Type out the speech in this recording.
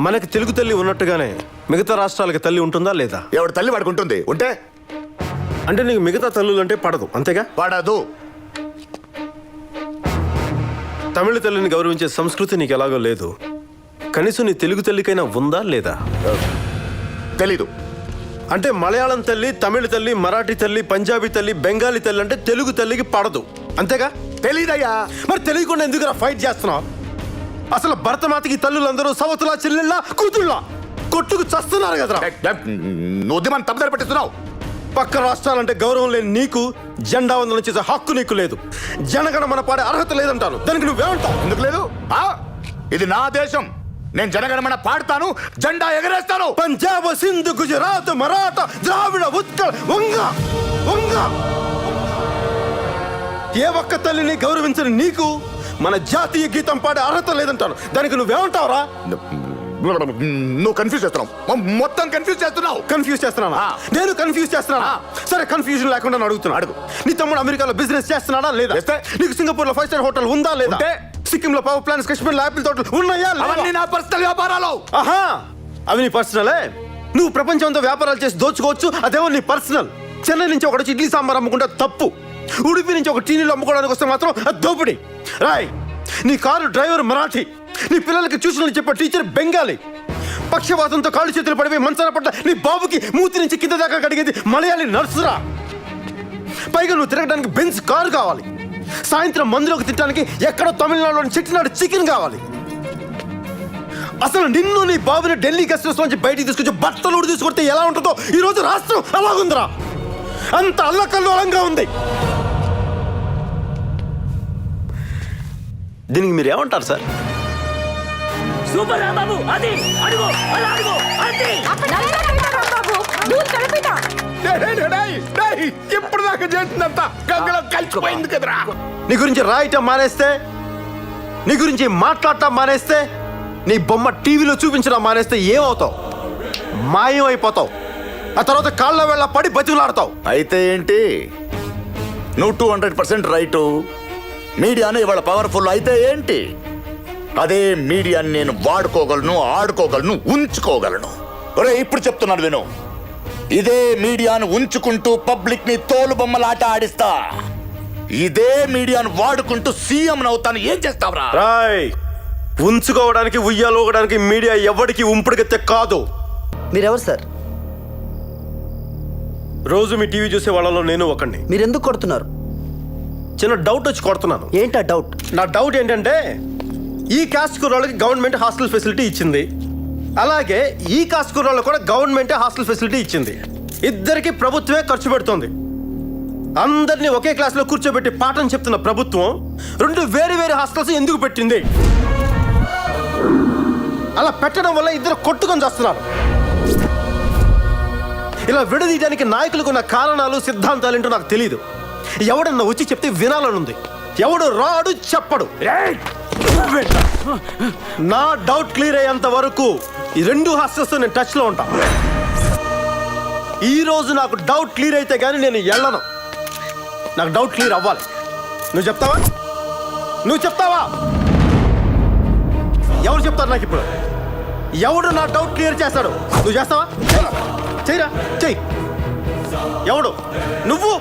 మనకి తెలుగు తల్లి ఉన్నట్టుగానే మిగతా రాష్ట్రాలకి తల్లి ఉంటుందా లేదా? ఎవడు తల్లి వాడికి ఉంటుంది. ఉంటే అంటే నీకు మిగతా తల్లులు అంటే పడదు, అంతేగా? పడదు. తమిళ తల్లిని గౌరవించే సంస్కృతి నీకు ఎలాగో లేదు. కనీసం నీ తెలుగు తల్లికైనా ఉందా లేదా? తెలీదు. అంటే మలయాళం తల్లి, తమిళ తల్లి, మరాఠీ తల్లి, పంజాబీ తల్లి, బెంగాలీ తల్లి అంటే తెలుగు తల్లికి పడదు, అంతేగా? తెలీదయ్యా. మరి తెలియకుండా ఎందుకు ఫైట్ చేస్తున్నావు? అసలు భరతమాతకి తల్లులందరూ సవతులా, చెల్లెళ్ళ, కూతుళ్ళ కొట్టుకు చస్తున్నారు కదా. నువ్వు ఉద్యమాన్ని తప్పుదారి పట్టిస్తున్నావు. పక్క రాష్ట్రాలంటే గౌరవం లేని నీకు జెండా వందనం చేసే హక్కు నీకు లేదు. జనగణమన పాడే అర్హత లేదంటాను. దానికి నువ్వేమంటావు? ఎందుకు లేదు? ఇది నా దేశం. నేను జనగణమన పాడతాను, జెండా ఎగరేస్తాను. పంజాబ్, సింధు, గుజరాత్, మరాఠా, ద్రావిడ, ఉత్కళ, వంగ వంగ ఏ ఒక్క తల్లిని గౌరవించని నీకు మన జాతీయ గీతం పాడే అర్హత లేదంటాను. దానికి నువ్వేమంటావురా? నువ్వు కన్ఫ్యూజ్ చేస్తున్నావు. మొత్తం కన్ఫ్యూజ్ చేస్తున్నావు. కన్ఫ్యూజ్ చేస్తున్నానా? నేను కన్ఫ్యూజ్ చేస్తున్నానా? సరే, కన్ఫ్యూజన్ లేకుండా అడుగుతున్నా. అడుగు. నీ తమ్ముడు అమెరికాలో బిజినెస్ చేస్తున్నాడా లేదా? నీకు సింగపూర్ లో 5-స్టార్ హోటల్ ఉందా లేదా? సిక్కిం లో పవర్ ప్లాంట్స్, కాశ్మీర్ లో ఆపిల్ తోటలు ఉన్నాయా? అవన్నీ నా పర్సనల్ వ్యాపారాలు. ఆహా, అవి నీ పర్సనలే. నువ్వు ప్రపంచంతో వ్యాపారాలు చేసి దోచుకోవచ్చు, అదేమో నీ పర్సనల్. చెన్నై నుంచి ఒకటి ఇడ్లీ సాంబార్ అమ్ముకుంటే తప్పు. ఉడిపి నుంచి ఒక టీనీలు అమ్ముకోవడానికి వస్తే మాత్రం అది దోపిడి. రాయ్, నీ కారు డ్రైవర్ మరాఠీ, నీ పిల్లలకి ట్యూషన్లు చెప్పే టీచర్ బెంగాలీ, పక్షవాతంతో కాళ్ళు చేతులు పడిపోయి మంచాన పడ్డ నీ బాబుకి మూతి నుంచి కింద దాకా కడిగేది మలయాళీ నర్సురా. పైగా నువ్వు తిరగడానికి బెంజ్ కారు కావాలి. సాయంత్రం మందులోకి తినడానికి ఎక్కడో తమిళనాడులోని చెట్టినాడు చికెన్ కావాలి. అసలు నిన్ను నీ బాబుని ఢిల్లీ గెస్ట్ హౌస్ నుంచి బయటికి తీసుకొచ్చి బట్టలు ఊడి తీసుకొస్తే ఎలా ఉంటుందో ఈ రోజు రాష్ట్రం అలాగుందిరా. అంత అల్లకల్లోలంగా ఉంది. దీనికి మీరు ఏమంటారు సార్? సూపర్ రా బాబు, అది అడుగు, అలా అడుగు, అది బాబు దూద్ కలిపిట. ఇప్పుడు దాకా చేసినంత గంగలో కలిసిపోయింది కదరా. నీ గురించి రాయటం మానేస్తే, నీ గురించి మాట్లాడటం మానేస్తే, నీ బొమ్మ టీవీలో చూపించడం మానేస్తే ఏమవుతావు? మాయం అయిపోతావు. ఆ తర్వాత కాళ్ళ వేళ్ళ పడి బతిలాడతావు. అయితే ఏంటి? నువ్వు 200% రైటు. మీడియాను ఇవాళ పవర్ఫుల్ అయితే ఏంటి? అదే మీడియాని నేను వాడుకోగలను, ఆడుకోగలను, ఉంచుకోగలను. ఒరే, ఇప్పుడు చెప్తున్నాను విను. ఇదే మీడియాను ఉంచుకుంటూ పబ్లిక్ ని తోలు బొమ్మలాట ఆడిస్తా. ఇదే మీడియాను వాడుకుంటూ సీఎం అవుతాను. ఏం చేస్తావురా? రాయ్, ఉంచుకోవడానికి, ఉయ్యాలోగడానికి మీడియా ఎవరికి ఉంపుడుగెత్తే కాదు. మీరెవరు సార్? రోజు మీ టీవీ చూసే వాళ్ళలో నేను ఒకడిని. మీరెందుకు కొడుతున్నారు? చిన్న డౌట్ వచ్చి కొడుతున్నాను. ఏంటా డౌట్? నా డౌట్ ఏంటంటే, ఈ కాస్ట్ కుర్రాళ్ళకి గవర్నమెంట్ హాస్టల్ ఫెసిలిటీ ఇచ్చింది, అలాగే ఈ కాస్ట్ కుర్రాళ్ళకి కూడా గవర్నమెంటే హాస్టల్ ఫెసిలిటీ ఇచ్చింది. ఇద్దరికి ప్రభుత్వమే ఖర్చు పెడుతుంది. అందరినీ ఒకే క్లాస్లో కూర్చోబెట్టి పాఠం చెప్తున్న ప్రభుత్వం రెండు వేరు వేరు హాస్టల్స్ ఎందుకు పెట్టింది? అలా పెట్టడం వల్ల ఇద్దరు కొట్టుకొని చేస్తున్నారు. ఇలా విడదీయడానికి నాయకులకు ఉన్న కారణాలు, సిద్ధాంతాలు ఏంటో నాకు తెలియదు. ఎవడన్నా వచ్చి చెప్తే వినాలనుంది. ఎవడు రాడు చెప్పడు. నా డౌట్ క్లియర్ అయ్యేంత వరకు ఈ రెండు హాస్టల్స్ నేను టచ్ లో ఉంటా. ఈ రోజు నాకు డౌట్ క్లియర్ అయితే గానీ నేను వెళ్ళను. నాకు డౌట్ క్లియర్ అవ్వాలి. నువ్వు చెప్తావా? నువ్వు చెప్తావా? ఎవరు చెప్తారు నాకు ఇప్పుడు? ఎవడు నా డౌట్ క్లియర్ చేస్తాడు? నువ్వు చేస్తావా? చెయ్యరా, చెయ్యి. ఎవడు? నువ్వు?